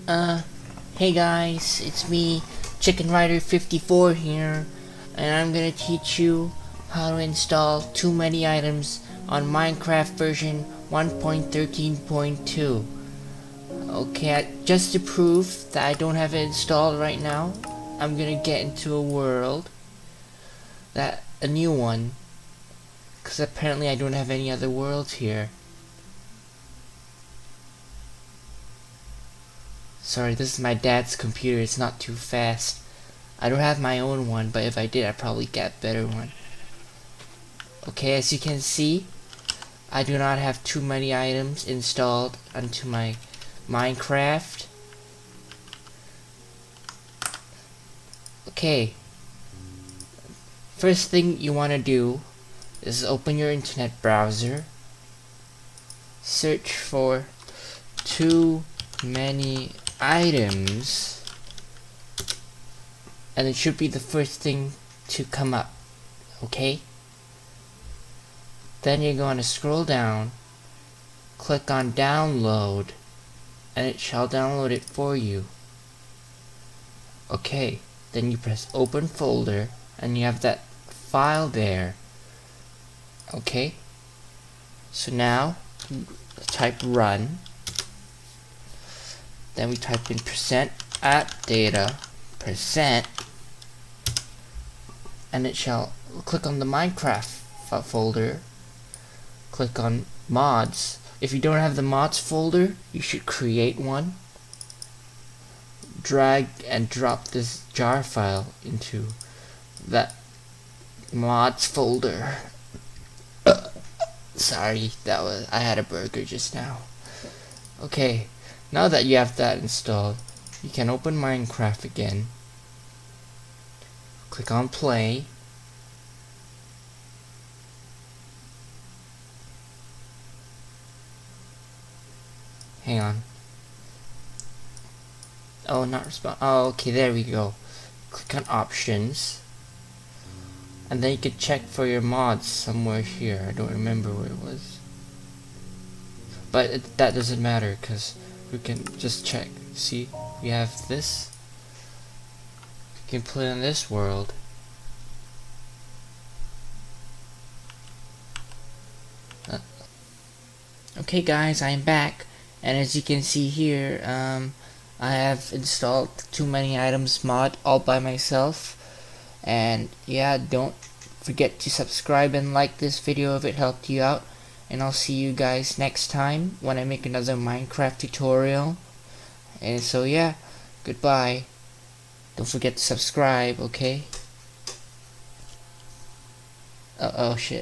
Uh, hey guys, it's me, Chicken Rider 54 here, and I'm gonna teach you how to install Toomanyitems on Minecraft version 1.13.2. Okay, just to prove that I don't have it installed right now, I'm gonna get into a world, a new one, because apparently I don't have any other worlds here. Sorry, this is my dad's computer, it's not too fast. I don't have my own one, but if I did, I'd probably get a better one. Okay, as you can see, I do not have too many items installed onto my Minecraft. Okay, first thing you want to do is open your internet browser, search for Too Many Items, and it should be the first thing to come up. Okay, then you're going to scroll down, click on download, and it shall download it for you. Okay, then you press open folder and you have that file there. Okay, so now type run, then we type in %appdata %, and it shall click on the Minecraft folder, click on mods. If you don't have the mods folder, you should create one. Drag and drop this jar file into that mods folder. Sorry, I had a burger just now. Okay, now that you have that installed, you can open Minecraft again. Click on play. Hang on. Oh, not respond. Oh, okay, there we go. Click on options. And then you can check for your mods somewhere here. I don't remember where it was. But that doesn't matter because we can just check. See, we have this. We can put in this world. Okay guys, I'm back. And as you can see here, I have installed Toomanyitems mod all by myself. And yeah, don't forget to subscribe and like this video if it helped you out. And I'll see you guys next time when I make another Minecraft tutorial. And so yeah, goodbye. Don't forget to subscribe, okay? Oh shit.